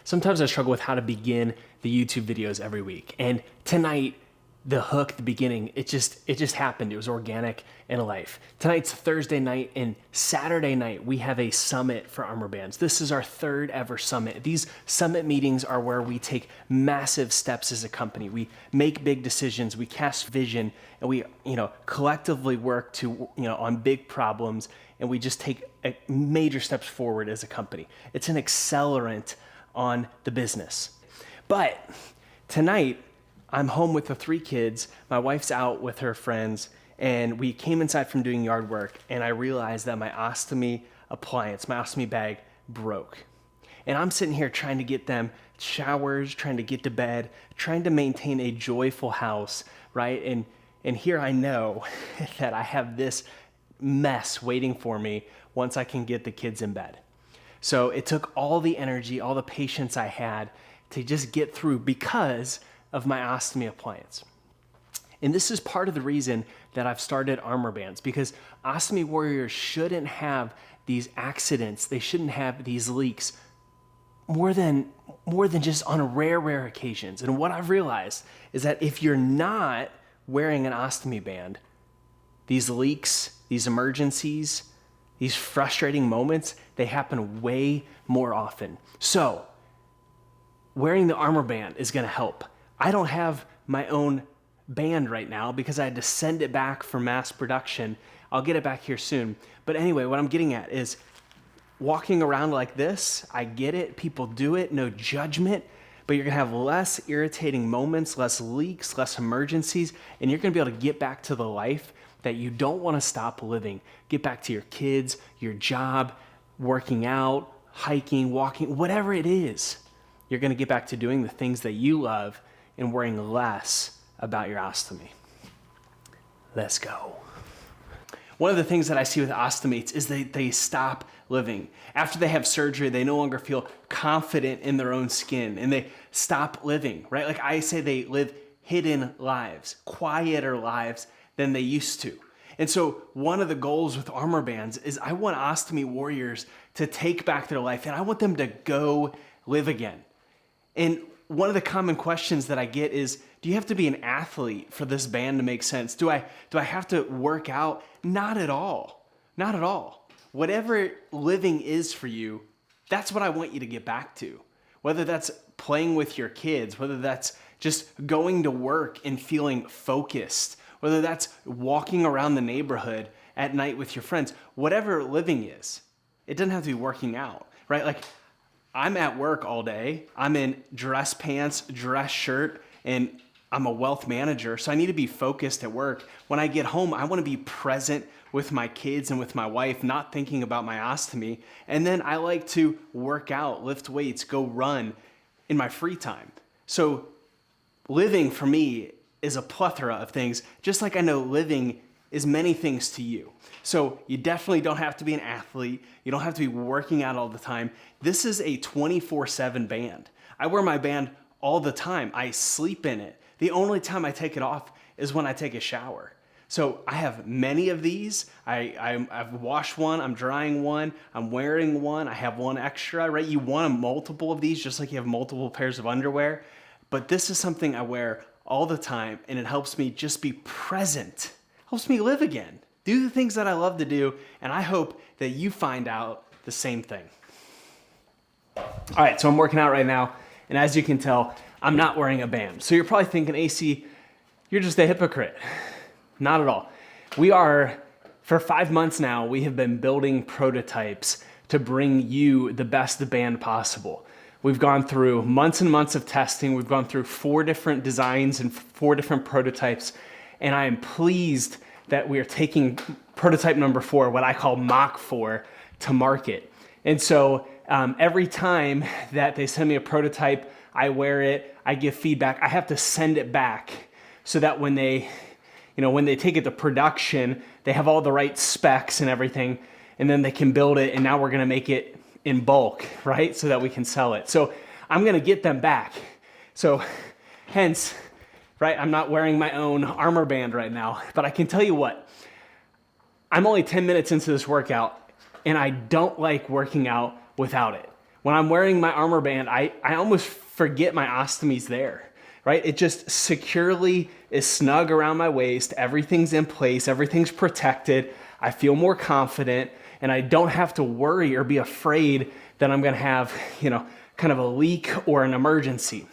Sometimes I struggle with how to begin the YouTube videos every week. And tonight, the hook, the beginning, it just happened. It was organic in life. Tonight's Thursday night, and Saturday night we have a summit for Armor Bands. This is our third ever summit. These summit meetings are where we take massive steps as a company. We make big decisions, we cast vision, and we, collectively work to, on big problems, and we just take major steps forward as a company. It's an accelerant on the business. But tonight, I'm home with the 3 kids. My wife's out with her friends, and we came inside from doing yard work, and I realized that my ostomy appliance, my ostomy bag, broke. And I'm sitting here trying to get them showers, trying to get to bed, trying to maintain a joyful house, right? And here I know that I have this mess waiting for me once I can get the kids in bed. So it took all the energy, all the patience I had to just get through because of my ostomy appliance. And this is part of the reason that I've started Armor Bands, because ostomy warriors shouldn't have these accidents. They shouldn't have these leaks more than just on rare occasions. And what I've realized is that if you're not wearing an ostomy band, these leaks, these emergencies, these frustrating moments, they happen way more often. So wearing the Armor Band is gonna help. I don't have my own band right now because I had to send it back for mass production. I'll get it back here soon. But anyway, what I'm getting at is walking around like this, I get it, people do it, no judgment, but you're gonna have less irritating moments, less leaks, less emergencies, and you're gonna be able to get back to the life that you don't wanna stop living. Get back to your kids, your job, working out, hiking, walking, whatever it is. You're gonna get back to doing the things that you love and worrying less about your ostomy. Let's go. One of the things that I see with ostomates is they stop living. After they have surgery, they no longer feel confident in their own skin and they stop living, right? Like I say, they live hidden lives, quieter lives than they used to. And so one of the goals with Armor Bands is I want ostomy warriors to take back their life and I want them to go live again. And one of the common questions that I get is, do you have to be an athlete for this band to make sense? Do I have to work out? Not at all. Not at all. Whatever living is for you, that's what I want you to get back to. Whether that's playing with your kids, whether that's just going to work and feeling focused, whether that's walking around the neighborhood at night with your friends, whatever living is, it doesn't have to be working out, right? Like, I'm at work all day. I'm in dress pants, dress shirt, and I'm a wealth manager, so I need to be focused at work. When I get home, I want to be present with my kids and with my wife, not thinking about my ostomy. And then I like to work out, lift weights, go run in my free time. So living for me is a plethora of things, just like I know living is many things to you. So you definitely don't have to be an athlete. You don't have to be working out all the time. This is a 24/7 band. I wear my band all the time. I sleep in it. The only time I take it off is when I take a shower. So I have many of these. I've washed one, I'm drying one, I'm wearing one, I have one extra, right? You want a multiple of these just like you have multiple pairs of underwear. But this is something I wear all the time and it helps me just be present. Helps me live again. Do the things that I love to do, and I hope that you find out the same thing. All right, so I'm working out right now, and as you can tell, I'm not wearing a band. So you're probably thinking, AC, you're just a hypocrite. Not at all. For 5 months now, we have been building prototypes to bring you the best band possible. We've gone through months and months of testing. We've gone through 4 different designs and 4 different prototypes, and I am pleased that we are taking prototype number 4, what I call Mach 4, to market. And so every time that they send me a prototype, I wear it, I give feedback, I have to send it back so that when they take it to production, they have all the right specs and everything, and then they can build it, and now we're gonna make it in bulk, right? So that we can sell it. So I'm gonna get them back. So hence, right, I'm not wearing my own Armor Band right now, but I can tell you what, I'm only 10 minutes into this workout and I don't like working out without it. When I'm wearing my armor band, I almost forget my ostomies there, right? It just securely is snug around my waist. Everything's in place. Everything's protected. I feel more confident, and I don't have to worry or be afraid that I'm gonna have, kind of a leak or an emergency.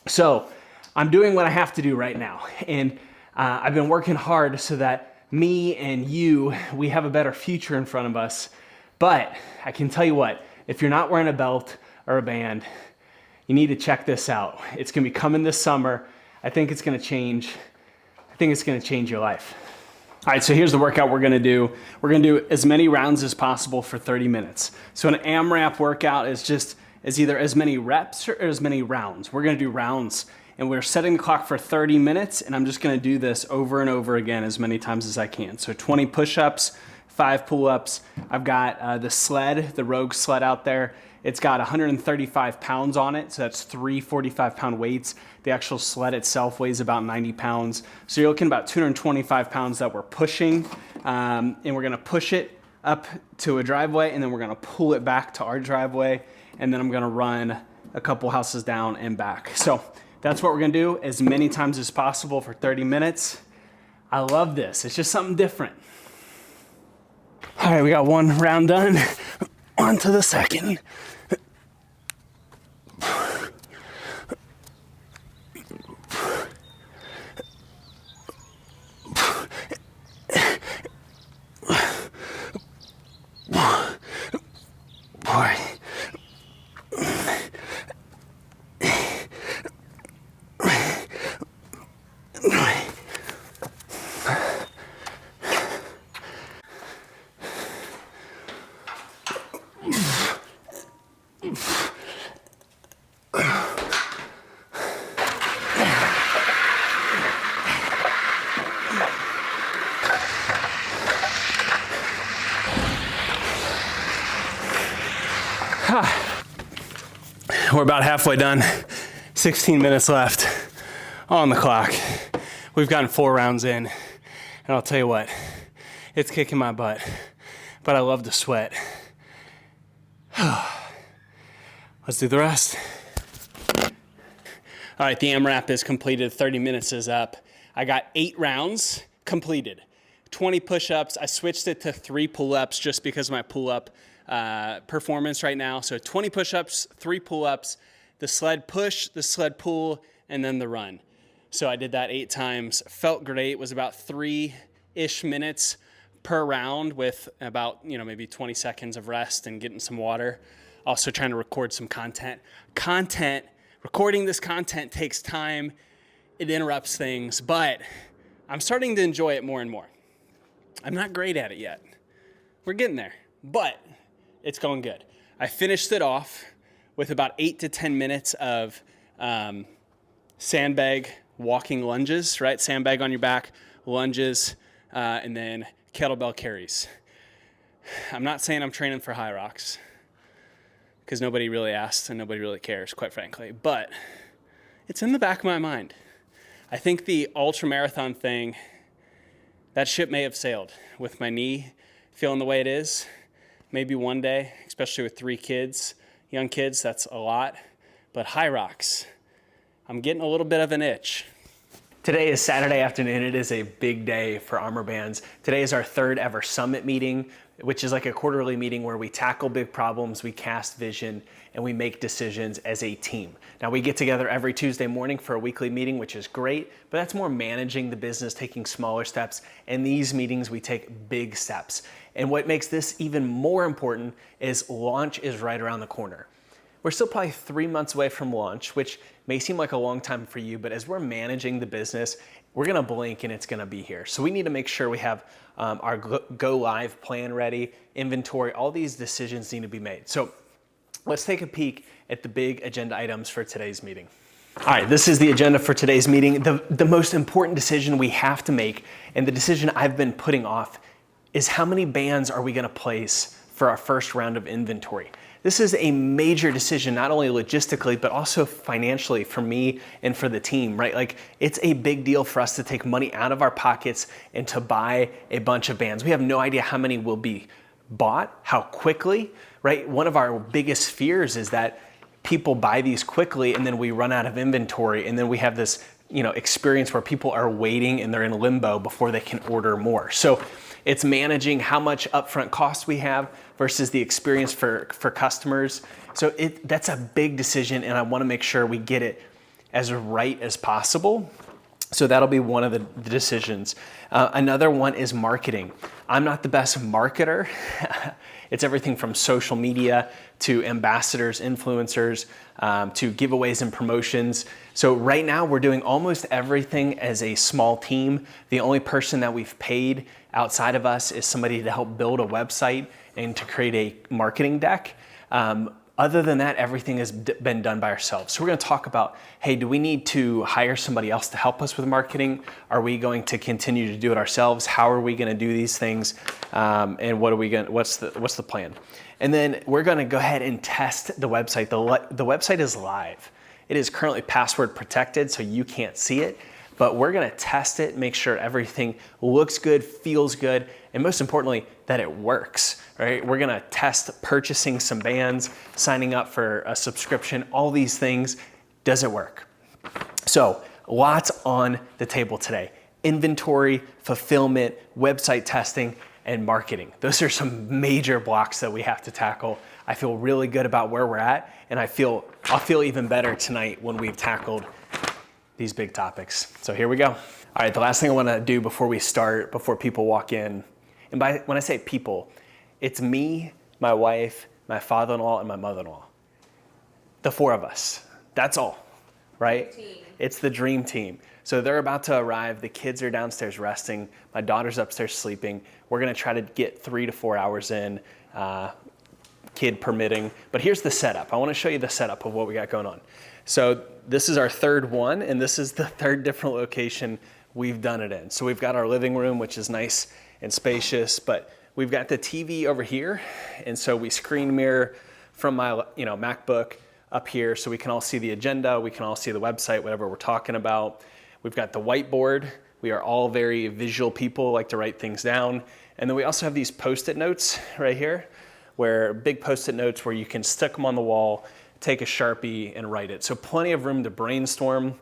So I'm doing what I have to do right now. And I've been working hard so that me and you, we have a better future in front of us. But I can tell you what, if you're not wearing a belt or a band, you need to check this out. It's gonna be coming this summer. I think it's gonna change your life. All right, so here's the workout we're gonna do. We're gonna do as many rounds as possible for 30 minutes. So an AMRAP workout is either as many reps or as many rounds. We're gonna do rounds, and we're setting the clock for 30 minutes, and I'm just gonna do this over and over again as many times as I can. So 20 push-ups, 5 pull-ups. I've got the sled, the Rogue sled out there. It's got 135 pounds on it, so that's 3 45-pound weights. The actual sled itself weighs about 90 pounds. So you're looking about 225 pounds that we're pushing, and we're gonna push it up to a driveway, and then we're gonna pull it back to our driveway, and then I'm gonna run a couple houses down and back. So that's what we're gonna do as many times as possible for 30 minutes. I love this, it's just something different. All right, we got one round done. On to the second. Boy. We're about halfway done, 16 minutes left on the clock. We've gotten 4 rounds in, and I'll tell you what, it's kicking my butt, but I love to sweat. Let's do the rest. All right, the AMRAP is completed, 30 minutes is up. I got 8 rounds completed, 20 push-ups. I switched it to 3 pull-ups just because of my pull-up performance right now. So 20 push-ups, 3 pull-ups, the sled push, the sled pull, and then the run. So I did that 8 times. Felt great. It was about 3-ish minutes per round with about, maybe 20 seconds of rest and getting some water. Also trying to record some content. Recording this content takes time. It interrupts things, but I'm starting to enjoy it more and more. I'm not great at it yet. We're getting there, but it's going good. I finished it off with about 8 to 10 minutes of sandbag walking lunges, right? Sandbag on your back, lunges, and then kettlebell carries. I'm not saying I'm training for high rocks because nobody really asks and nobody really cares, quite frankly, but it's in the back of my mind. I think the ultra marathon thing, that ship may have sailed with my knee feeling the way it is. Maybe one day, especially with 3 kids, young kids, that's a lot. But high rocks, I'm getting a little bit of an itch. Today is Saturday afternoon. It is a big day for Armor Bands. Today is our 3rd ever summit meeting, which is like a quarterly meeting where we tackle big problems, we cast vision, and we make decisions as a team. Now we get together every Tuesday morning for a weekly meeting, which is great, but that's more managing the business, taking smaller steps. In these meetings, we take big steps. And what makes this even more important is launch is right around the corner. We're still probably 3 months away from launch, which may seem like a long time for you, but as we're managing the business, we're gonna blink and it's gonna be here. So we need to make sure we have our go live plan ready, inventory, all these decisions need to be made. So let's take a peek at the big agenda items for today's meeting. All right, this is the agenda for today's meeting. The most important decision we have to make, and the decision I've been putting off, is how many bands are we gonna place for our first round of inventory? This is a major decision, not only logistically, but also financially for me and for the team, right? Like, it's a big deal for us to take money out of our pockets and to buy a bunch of bands. We have no idea how many will be bought, how quickly, right? One of our biggest fears is that people buy these quickly and then we run out of inventory, and then we have this experience where people are waiting and they're in limbo before they can order more. So it's managing how much upfront cost we have versus the experience for customers. So that's a big decision, and I want to make sure we get it as right as possible. So that'll be one of the decisions. Another one is marketing. I'm not the best marketer. It's everything from social media to ambassadors, influencers, to giveaways and promotions. So right now we're doing almost everything as a small team. The only person that we've paid outside of us is somebody to help build a website and to create a marketing deck. Other than that, everything has been done by ourselves. So we're going to talk about, hey, do we need to hire somebody else to help us with marketing? Are we going to continue to do it ourselves? How are we going to do these things? And what's the plan? And then we're going to go ahead and test the website. The website is live. It is currently password protected, so you can't see it. But we're going to test it, make sure everything looks good, feels good, and most importantly, that it works, right? We're going to test purchasing some bands, signing up for a subscription, all these things. Does it work? So lots on the table today. Inventory, fulfillment, website testing, and marketing. Those are some major blocks that we have to tackle. I feel really good about where we're at, and I'll feel even better tonight when we've tackled these big topics. So here we go. All right, the last thing I want to do before we start, before people walk in, and when I say people, it's me, my wife, my father-in-law, and my mother-in-law. The four of us. That's all, right? It's the dream team. So they're about to arrive. The kids are downstairs resting. My daughter's upstairs sleeping. We're going to try to get 3 to 4 hours in, kid permitting. But here's the setup. I want to show you the setup of what we got going on. So this is our third one, and this is the third different location we've done it in. So we've got our living room, which is nice and spacious, but we've got the TV over here, and so we screen mirror from my MacBook up here so we can all see the agenda, we can all see the website, whatever we're talking about. We've got the whiteboard. We are all very visual people, like to write things down. And then we also have these Post-it notes right here, big Post-it notes where you can stick them on the wall, take a Sharpie and write it. So plenty of room to brainstorm,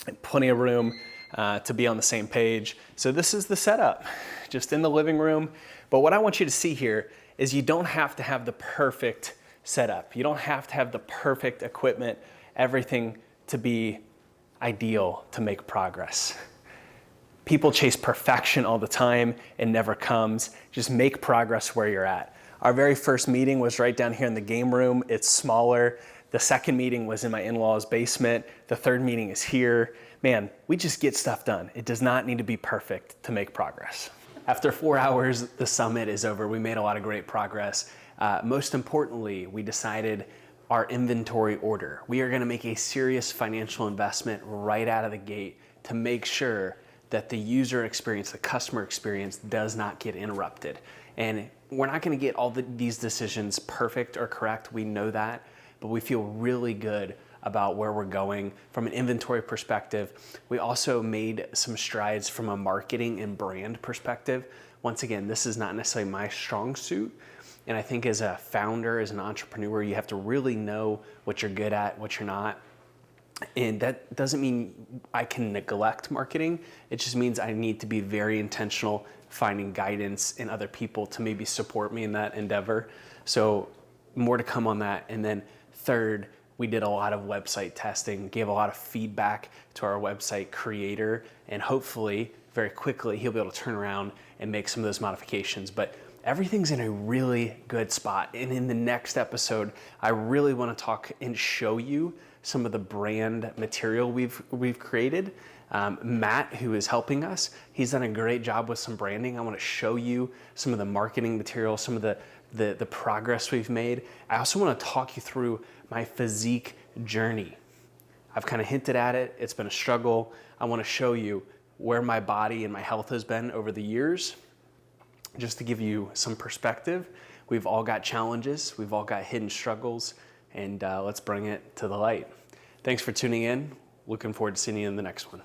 and plenty of room to be on the same page. So this is the setup, just in the living room. But what I want you to see here is you don't have to have the perfect setup. You don't have to have the perfect equipment, everything to be ideal to make progress. People chase perfection all the time. It never comes. Just make progress where you're at. Our very first meeting was right down here in the game room. It's smaller. The second meeting was in my in-laws' basement. The third meeting is here. Man, we just get stuff done. It does not need to be perfect to make progress. After 4 hours, the summit is over. We made a lot of great progress. Most importantly, we decided our inventory order. We are gonna make a serious financial investment right out of the gate to make sure that the user experience, the customer experience does not get interrupted. And we're not gonna get all these decisions perfect or correct, we know that, but we feel really good about where we're going from an inventory perspective. We also made some strides from a marketing and brand perspective. Once again, this is not necessarily my strong suit. And I think as a founder, as an entrepreneur, you have to really know what you're good at, what you're not. And that doesn't mean I can neglect marketing. It just means I need to be very intentional, finding guidance in other people to maybe support me in that endeavor. So more to come on that. And then third, we did a lot of website testing, gave a lot of feedback to our website creator, and hopefully very quickly he'll be able to turn around and make some of those modifications. But everything's in a really good spot. And in the next episode, I really want to talk and show you some of the brand material we've created. Matt, who is helping us, he's done a great job with some branding. I want to show you some of the marketing material, some of the progress we've made. I also want to talk you through my physique journey. I've kind of hinted at it. It's been a struggle. I want to show you where my body and my health has been over the years. Just to give you some perspective, we've all got challenges. We've all got hidden struggles, and let's bring it to the light. Thanks for tuning in. Looking forward to seeing you in the next one.